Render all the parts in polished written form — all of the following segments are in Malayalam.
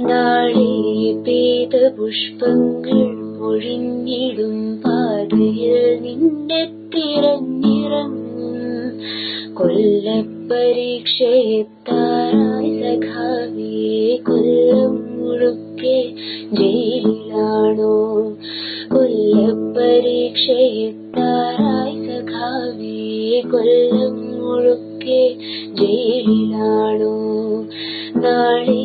നാളെ പെയ്ത പുഷ്പങ്ങൾ പൊഴിഞ്ഞിടും പാതയിൽ നിന്നെ തിരഞ്ഞിറങ്ങും. കൊല്ലപ്പരീക്ഷയെത്താറായി സഖാവേ, കൊല്ലം മുഴുക്കെ ജയിലിലാണോ? കൊല്ലപ്പരീക്ഷയെത്താറായി സഖാവേ, കൊല്ലം മുഴുക്കെ ജയിലിലാണോ? നാളെ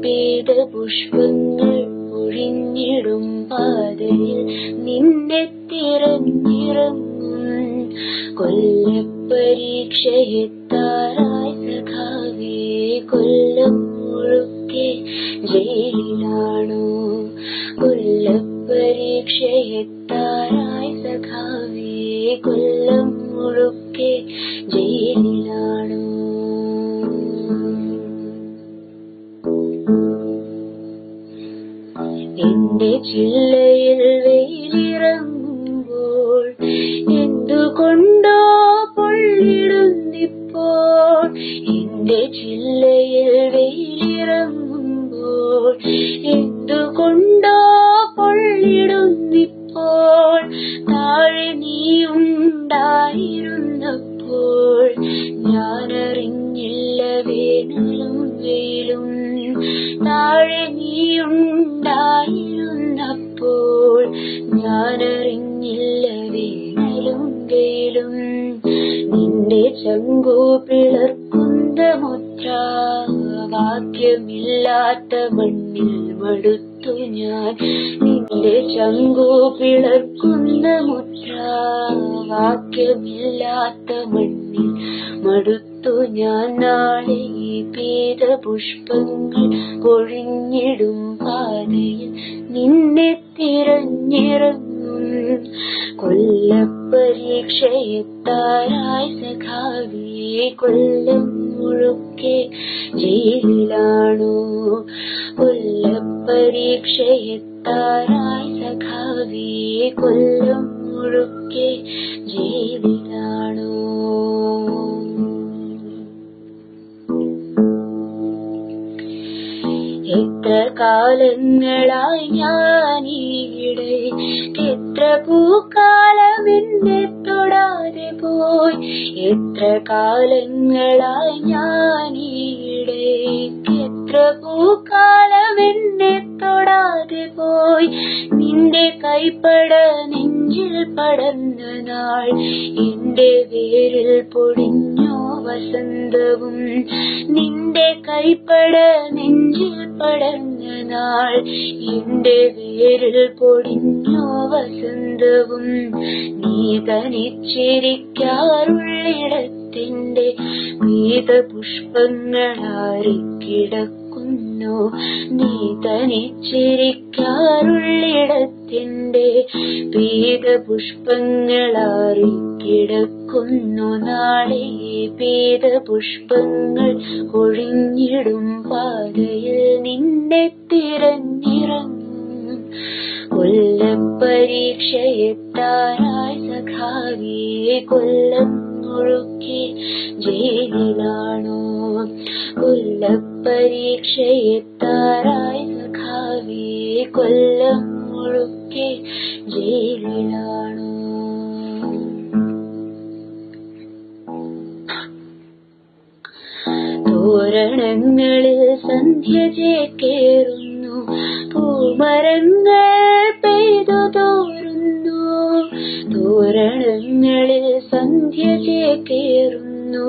പെയ്ത പുഷ്പങ്ങൾ പൊഴിഞ്ഞിടും പാതയിൽ നിന്നെ തിരഞ്ഞിറങ്ങും. കൊല്ലപ്പരീക്ഷയെത്താറായി സഖാവേ, കൊല്ലം മുഴുക്കെ ജയിലിലാണോ? കൊല്ലപ്പരീക്ഷയെത്താറായി സഖാവേ, കൊല്ലം മുഴുക്കെ ജയിലിലാണോ? എന്റെ ചില്ലയിൽ വെയിലിറങ്ങുമ്പോൾ എന്തുകൊണ്ടോ പൊള്ളിടുന്നിപ്പോൾ. എന്റെ ചില്ലയിൽ വെയിലിറങ്ങുമ്പോൾ എന്തുകൊണ്ടോ പൊള്ളിടുന്നിപ്പോൾ. താഴെ നീ ഉണ്ടായിരുന്നപ്പോൾ ഞാനറിഞ്ഞില്ല വേനലും വെയിലും. താഴെ നീ ഉണ്ടായിരുന്നപ്പോൾ ഞാനറിഞ്ഞില്ല വേനലും വെയിലും. നിന്റെ ചങ്കു പിളർക്കുന്ന മുദ്രാവാക്യമില്ലാത്ത മണ്ണിൽ മടുത്തു ഞാൻ. നിന്റെ ചങ്കു പിളർക്കുന്ന മുദ്രാവാക്യമില്ലാത്ത മണ്ണിൽ മടുത്തു ഞാൻ. നാളെ പെയ്ത പുഷ്പങ്ങൾ പൊഴിഞ്ഞിടും പാതയിൽ നിന്നെ തിരഞ്ഞിറങ്ങും. കൊല്ലപ്പരീക്ഷയെത്താറായി സഖാവേ, കൊല്ലം മുഴുക്കെ ജയിലിലാണോ? കൊല്ലപ്പരീക്ഷയെത്താറായി സഖാവേ, കൊല്ലം മുഴുക്കെ ജയിലിലാണോ? എത്ര കാലങ്ങളായി ഞാനീടെ, എത്ര പൂക്കാലം എന്നെ തൊടാതെ പോയി. എത്ര കാലങ്ങളായി ഞാനീടെ, എത്ര പൂക്കാലം എന്നെ തൊടാതെ പോയി. നിന്റെ കൈപ്പട നെഞ്ചിൽ പടർന്ന നാൾ എന്റെ വേരിൽ പൊടിഞ്ഞോ വസന്തവും. നിന്റെ കൈപ്പട നെഞ്ചിൽ പടർന്ന നാൾ എന്റെ വേരിൽ പൊടിഞ്ഞോ വസന്തവും. നീ തനിച്ചിരിക്കാറുള്ളിടത്തിന്റെ പീതപുഷ്പങ്ങളാറിക്കിടക്കുന്നു. നീ തനിച്ചിരിക്കാറുള്ളിടത്തിന്റെ പീതപുഷ്പങ്ങളാറിക്കിടക്കുന്നു. നാളെ പീതപുഷ്പങ്ങൾ കൊഴിഞ്ഞിടും പാതയിൽ നിന്നെ തിരഞ്ഞിറങ്ങും. കൊല്ലപ്പരീക്ഷയെത്താറായി സഖാവേ, കൊല്ലം മുഴുക്കെ ജയിലിലാണോ? കൊല്ലപ്പരീക്ഷയെത്താറായി സഖാവേ, കൊല്ലം മുഴുക്കെ ജയിലിലാണോ? തോരണങ്ങളിൽ സന്ധ്യ ചേക്കേറുന്നു, പൂമരങ്ങൾ പെയ്തു തോരുന്നു. തോരണങ്ങളിൽ സന്ധ്യ ചേക്കേറുന്നു,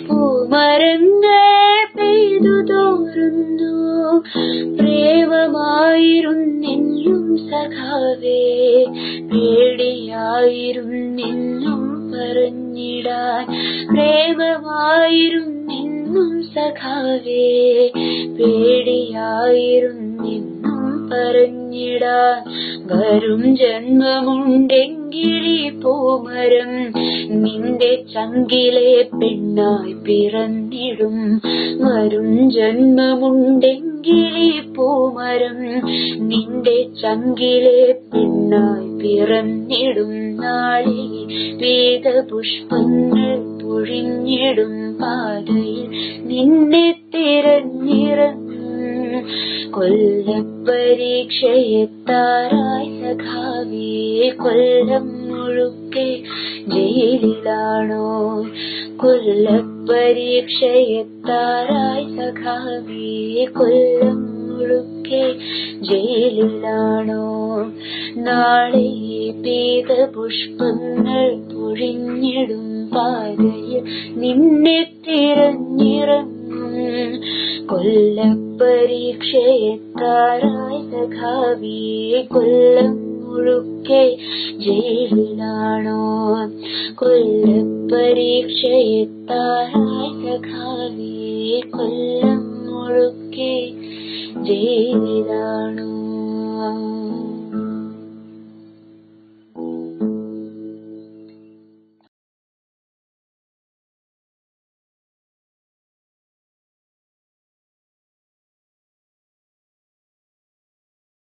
പൂമരങ്ങൾ പെയ്തു തോരുന്നു. പ്രേമമായിരുന്നെന്നും സഖാവേ, പേടിയായിരുന്നെന്നും പറഞ്ഞിടാൻ. പ്രേമമായിരുന്നെന്നും സഖാവേ, പേടിയായിരുന്നെന്നും പറഞ്ഞിടാൻ. വരും ജന്മമുണ്ടെങ്കിലീ പൂമരം നിന്റെ ചങ്കിലെ പെണ്ണായി പിറന്നിടും. വരും ജന്മമുണ്ടെങ്കിലീ പൂമരം നിന്റെ ചങ്കിലെ പെണ്ണായി പിറന്നിടും. നാളെ പീതപുഷ്പങ്ങൾ പൊഴിഞ്ഞിടും പാതയിൽ നിന്നെ തിരഞ്ഞിറങ്ങും. കൊല്ലപ്പരീക്ഷയെത്താറായി സഖാവേ, കൊല്ലം മുഴുക്കെ ജയിലിലാണോ? കൊല്ലപ്പരീക്ഷയെത്താറായി സഖാവേ, കൊല്ലം മുഴുക്കെ ജയിലിലാണോ? നാളെ പീതപുഷ്പങ്ങൾ പൊഴിഞ്ഞിടും പാതയിൽ നിന്നെ തിരഞ്ഞിറങ്ങും. കൊല്ലപ്പരീക്ഷയെത്താറായി സഖാവേ, കൊല്ലം മുഴുക്കെ ജയിലിലാണോ? കൊല്ലപ്പരീക്ഷയെത്താറായി സഖാവേ, കൊല്ലം മുഴുക്കെ ജയിലിലാണോ?